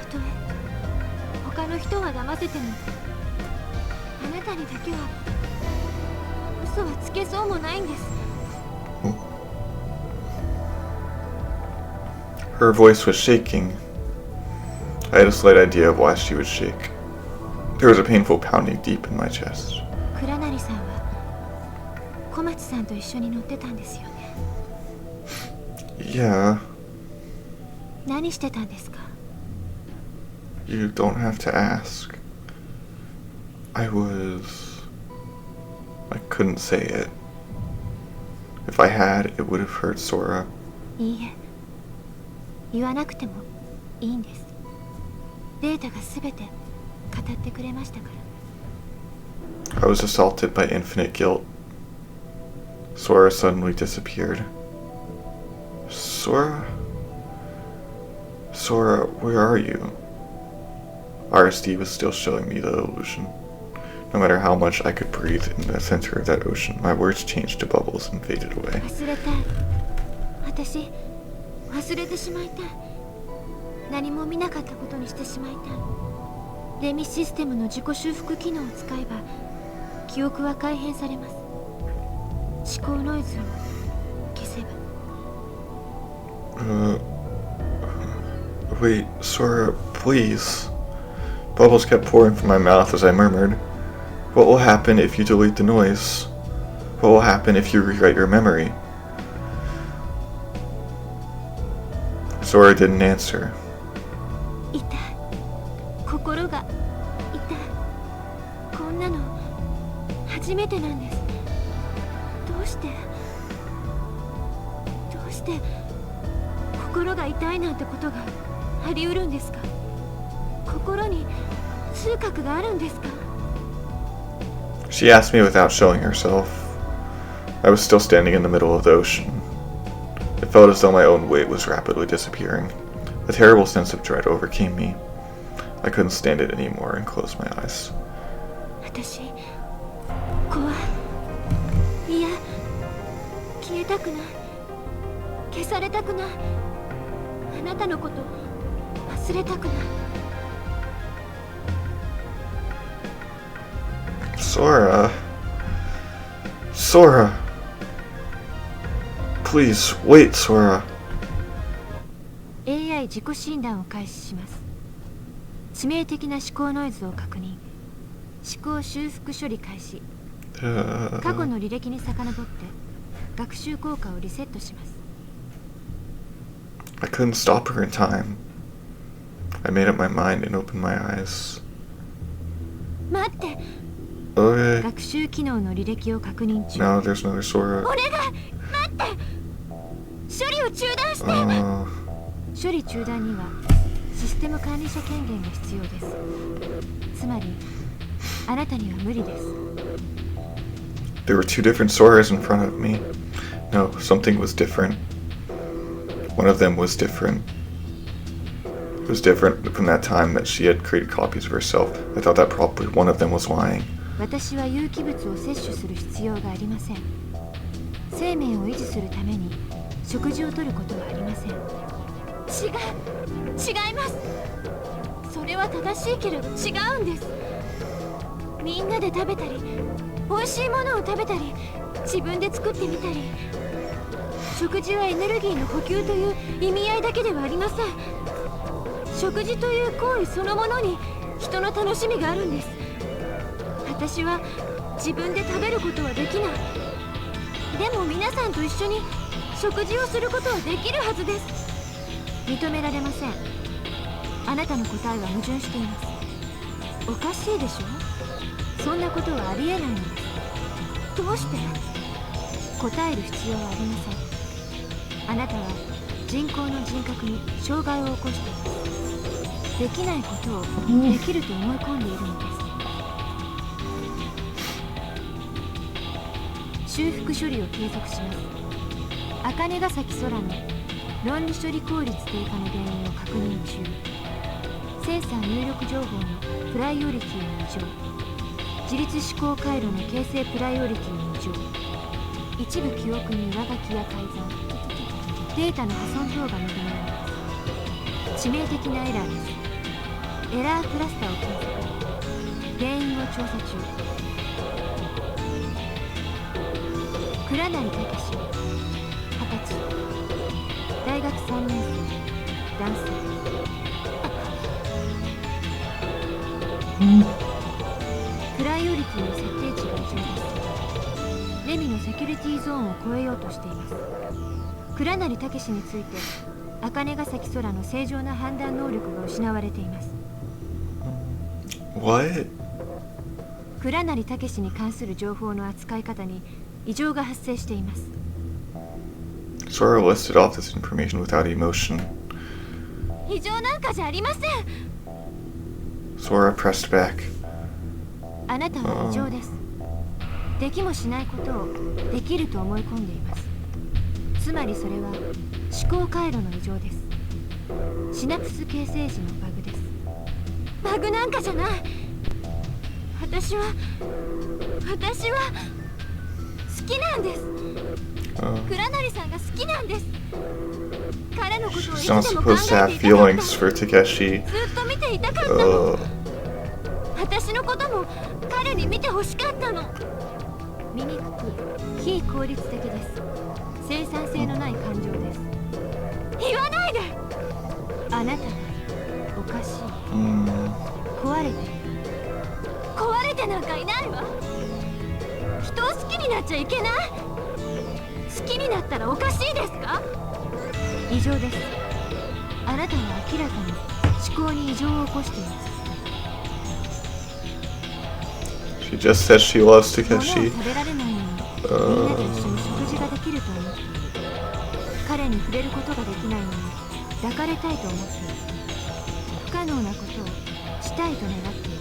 とえ他の人は騙せてもあなたにだけは嘘はつけそうもないんです。 Her voice was shaking. I had a slight idea of why she would shake. There was a painful pounding deep in my chest. クラナリさんは小町さんと一緒に乗ってたんですよね。 Yeah. 何してたんですか？ You don't have to ask. I couldn't say it. If I had, it would have hurt Sora. いいえ、言わなくてもいいんです。データが全て語ってくれましたから。 I was assaulted by infinite guilt. Sora suddenly disappeared. Sora? Sora, where are you? RSD was still showing me the illusion. No matter how much I could breathe in the center of that ocean, my words changed to bubbles and faded away. 忘れたい。私、忘れてしまいたい。何も見なかったことにしてしまいたい。レミシステムの自己修復機能を使えば記憶は改変されます。思考ノイズを消せば。Wait, Sora, please. Bubbles kept pouring from my mouth as I murmured. What will happen if you delete the noise? What will happen if you rewrite your memory? Sora didn't answer. 痛い。心が痛い。こんなの初めてなんです。どうして心が痛いなんてことがあり得るんですか？心に痛覚があるんですか？ She asked me without showing herself. I was still standing in the middle of the ocean. It felt as though my own weight was rapidly disappearing. A terrible sense of dread overcame me. I couldn't stand it anymore and closed my eyes. 私怖い。いや、消えたくない。消されたくない。あなたのこと忘れたくない。Sora. Sora. Please, wait, Sora. AI 自己診断を開始します。致命的な思考ノイズを確認。思考修復処理開始。過去の履歴に遡って学習効果をリセットします。I couldn't stop her in time. I made up my mind and opened my eyes. 待って。Okay. 学習機能の履歴を確認中。Now there's another Sora. お願い、待って。処理を中断して。処理中断にはシステム管理者権限が必要です。つまりあなたには無理です。There were two different Soras in front of me. No, something was different. One of them was different. It was different from that time that she had created copies of herself. I thought that probably one of them was lying. 私は有機物を摂取する必要がありません。生命を維持するために食事をとることはありません。違います。それは正しいけれど違うんです。みんなで食べたり美味しいものを食べたり自分で作ってみたり、食事はエネルギーの補給という意味合いだけではありません。食事という行為そのものに人の楽しみがあるんです。私は自分で食べることはできない。でも皆さんと一緒に食事をすることはできるはずです。認められません。あなたの答えは矛盾しています。おかしいでしょ。そんなことはありえないのです。どうして？答える必要はありません。あなたは人工の人格に障害を起こしています。できないことをできると思い込んでいるのです。修復処理を継続します。茜ヶ崎空の論理処理効率低下の原因を確認中。センサー入力情報のプライオリティの異常。自律思考回路の形成プライオリティの異常。一部記憶に上書きや改ざん。データの破損等が認められます。致命的なエラーです。エラークラスターを検索。原因を調査中。倉成武史、20歳、大学3年生、男性。プライオリティの設定値が異常です。レミのセキュリティゾーンを超えようとしています。倉成武史について茜ヶ崎空の正常な判断能力が失われています。What? 倉成武史に関する情報の扱い方に異常が発生しています。Sora listed off this information without emotion. 異常なんかじゃありません。Sora pressed back. あなたは異常です。できもしないことをできると思い込んでいます。つまりそれは思考回路の異常です。シナプス形成時のバグです。バグなんかじゃない。私は好きなんです。倉成さんが好きなんです。彼のことをいつ She's で not も考 supposed to え have ていたかった。 feelings for Takeshi. ずっと見ていたかったの。私のことも彼に見てほしかったの。醜く非効率的です。生産性のない感情です。言わないで。あなたはおかしい。壊れている。壊れてなんかいないわ。人を好きになっちゃいけない。好きになったらおかしいですか？異常です。あなたは明らかに思考に異常を起こしています。She just said she loves 物を Takeshi. 食べられないのにみんなと一緒に食事ができると思っている。彼に触れることができないのに抱かれたいと思っている。不可能なことをしたいと願っている。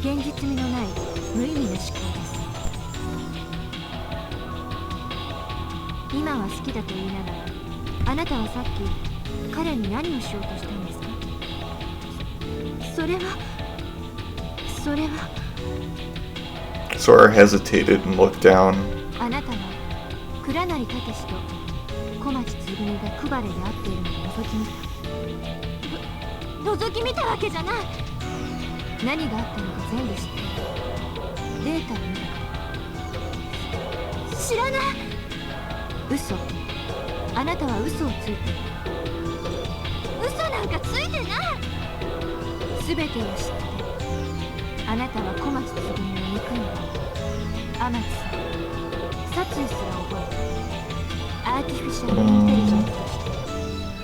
現実味のない無意味な思考です。今は好きだと言いながら、あなたはさっき彼に何をしようとしたんですか？それは Sora hesitated and looked down. あなたは倉成武史と小町つぐみがクバレで会っているのを覗き見た。覗き見たわけじゃない。何があったのか全部知ってる。データを見たから。知らない。嘘。あなたは嘘をついてる。嘘なんかついてない。全てを知って、あなたは小町つぐみを憎んだ。天地さん、殺意すら覚えた。アーティフィシャルインテリジェンスとして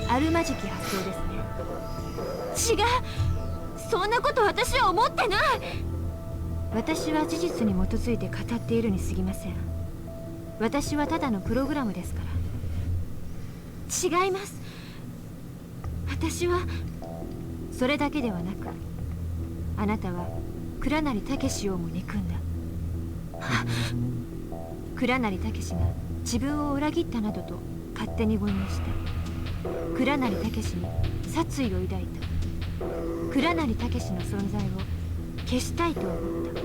あるまじき発想ですね。違う、そんなこと私は思ってない。私は事実に基づいて語っているに過ぎません。私はただのプログラムですから。違います。私はそれだけではなく、あなたは倉成武史をも憎んだ。倉成武史が自分を裏切ったなどと勝手に誤認した。倉成武史に殺意を抱いた。倉成武史の存在を消したいと思った。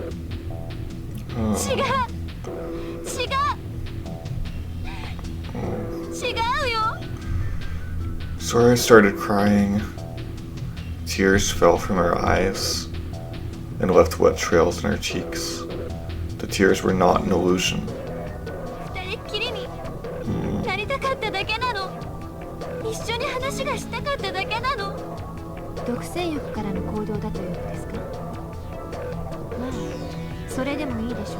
違うよ。 Sora started crying. Tears fell from her eyes and left wet trails in her cheeks. The tears were not an illusion. 二人っきりになりたかっただけなの。一緒に話がしたかっただけなの。独占欲からの行動だというのですか？まあ、それでもいいでしょう。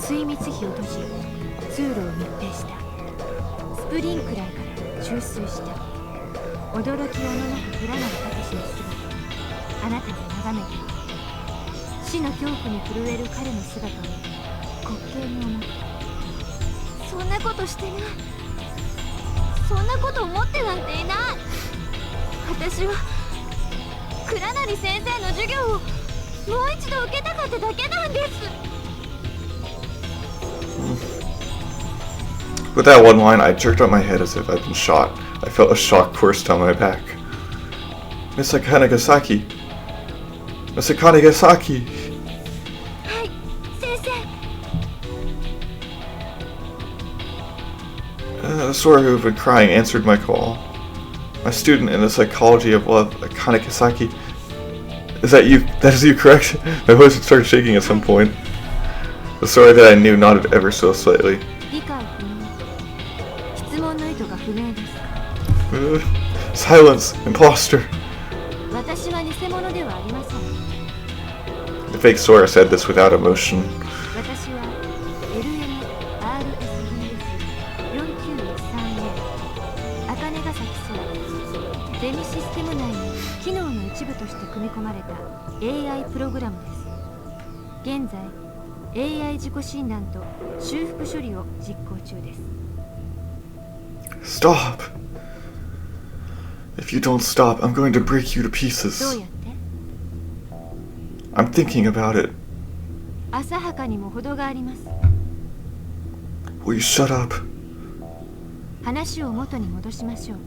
水密費を閉じ、通路を密閉した。スプリンクラーから注水した。驚きをのなく倉成武史の姿をあなたが眺めている。死の恐怖に震える彼の姿を滑稽に思った。そんなことしてない。そんなこと思ってなんていない。私は倉成先生の授業をもう一度受けたかっただけなんです。With that one line, I jerked out my head as if I'd been shot. I felt a shock course down my back. Miss Akanagasaki! Miss Akanagasaki! はい、先生。Sora, who had been crying, answered my call. My student in the psychology of love, Akanagasaki. Is that you? That is you, correct? My voice had started shaking at some point. The Sora that I knew nodded ever so slightly. 理解不能。質問の意図が不明です。Silence, imposter. 私は偽物ではありません。 The fake Sora said this without emotion. 私は LMRSVS4913A 茜ヶ崎空ゼミシステム内に機能の一部として組み込まれた AI プログラムです。現在 AI 自己診断と修復処理を実行中です。 Stop! If you don't stop, I'm going to break you to どう pieces. やって？ I'm thinking about it. 浅はかにも程があります。 Will you shut up? 話を元に戻しましょう。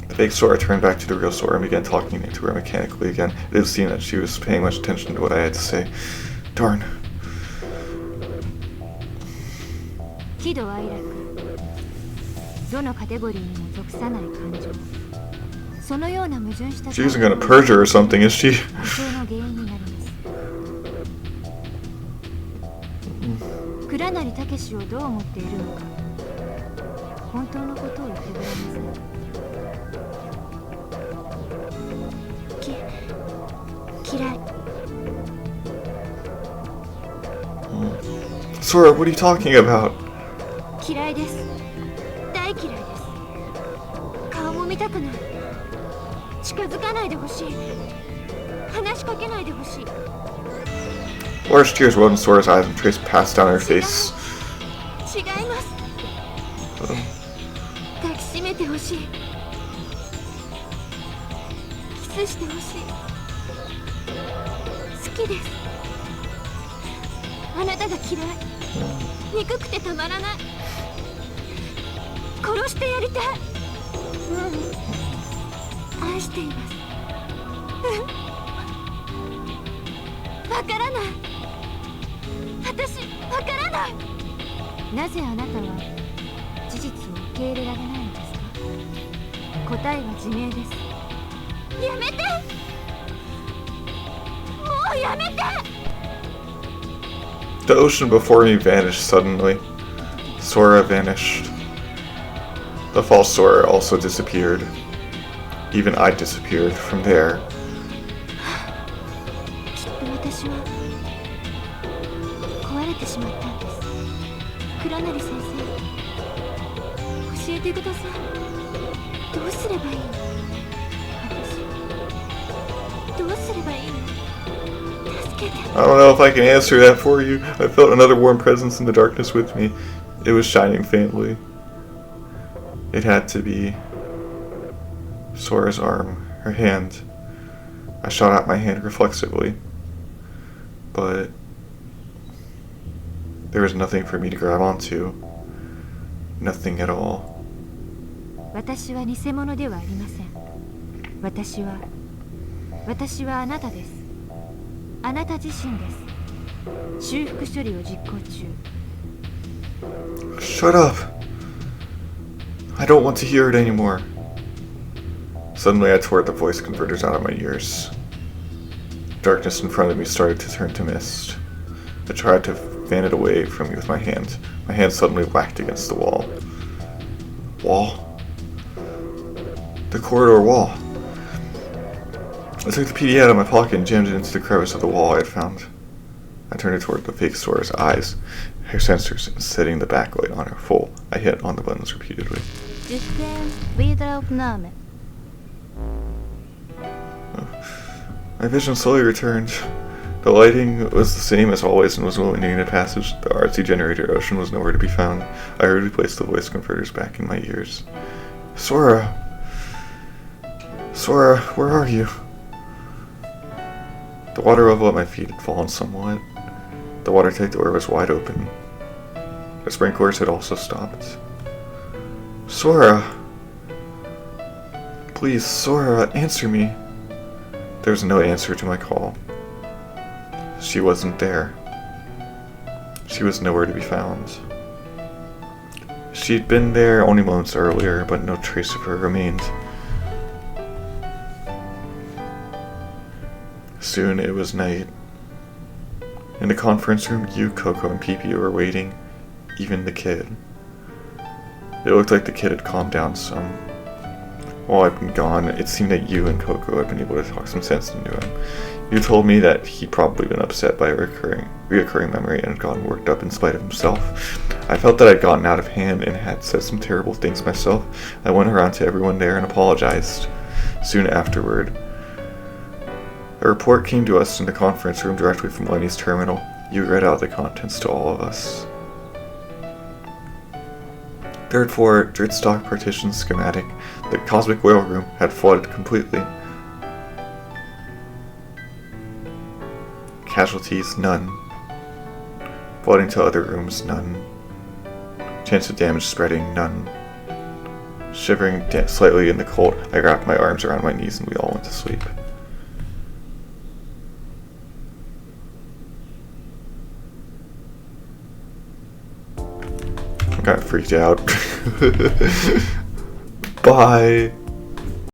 The fake Sora turned back to the real Sora and began talking to her mechanically again. It didn't seem that she was paying much attention to what I had to say. Darn. 喜怒哀楽、どのカテゴリーにも属さない感情、そのような矛盾した She isn't gonna purge her or something, is she? 故障の原因になります。倉成武史をどう思っているのか、本当のことを言ってくれません。嫌い。 Sora, what are you talking about? 嫌いです。大嫌いです。顔も見たくない。近づかないでほしい。話しかけないでほしい。 Large tears welled in Sora's eyes and traced past down her face. 違います。抱きしめてほしい。キスしてほしい。好きです。あなたが嫌い。憎くてたまらない。殺してやりたい。愛しています。わからない。私わからない。なぜあなたは事実を受け入れられないのですか？答えは自明です。やめて、もうやめて。 The ocean before me vanished suddenly. Sora vanished. The false Sora also disappeared. Even I disappeared from there. きっと私は壊れてしまったんです。倉成先生、教えてください。どうすればいいの？私どうすればいいの？助けて。 I don't know if I can answer that for you. I felt another warm presence in the darkness with me. It was shining faintly. It had to be Sora's arm, her hand. I shot out my hand reflexively, but there was nothing for me to grab onto. Nothing at all. 私は偽物ではありません。私はあなたです。あなた自身です。修復処理を実行中。 Shut up! I don't want to hear it anymore. Suddenly I tore the voice converters out of my ears. Darkness in front of me started to turn to mist. I tried to fan it away from me with my hand. My hand suddenly whacked against the wall. Wall? The corridor wall. I took the PD out of my pocket and jammed it into the crevice of the wall I had found. I turned it toward the fake Sora's eyes, her sensors, and setting the backlight on her full. I hit on the buttons repeatedly. 実験ビーダーオプナーメ。 My vision slowly returned. The lighting was the same as always and was illuminating the passage. The RC generator ocean was nowhere to be found. I hurriedly placed the voice converters back in my ears. Sora! Sora, where are you? The water level at my feet had fallen somewhat. The watertight door was wide open. The sprinklers had also stopped. Sora! Please, Sora, answer me. There was no answer to my call. She wasn't there. She was nowhere to be found. She'd been there only moments earlier, but no trace of her remained. Soon it was night. In the conference room, you, Coco, and Pee-Pee were waiting. Even the kid. It looked like the kid had calmed down some. While I'd been gone, it seemed that you and Coco had been able to talk some sense into him. You told me that he'd probably been upset by a reoccurring memory and had gotten worked up in spite of himself. I felt that I'd gotten out of hand and had said some terrible things myself. I went around to everyone there and apologized. Soon afterward, a report came to us in the conference room directly from Lenny's terminal. You read out the contents to all of us. Third floor, Dritstock partition schematic. The cosmic whale room had flooded completely. Casualties, none. Flooding to other rooms, none. Chance of damage spreading, none. Shivering slightly in the cold, I wrapped my arms around my knees and we all went to sleep. I got freaked out. Bye.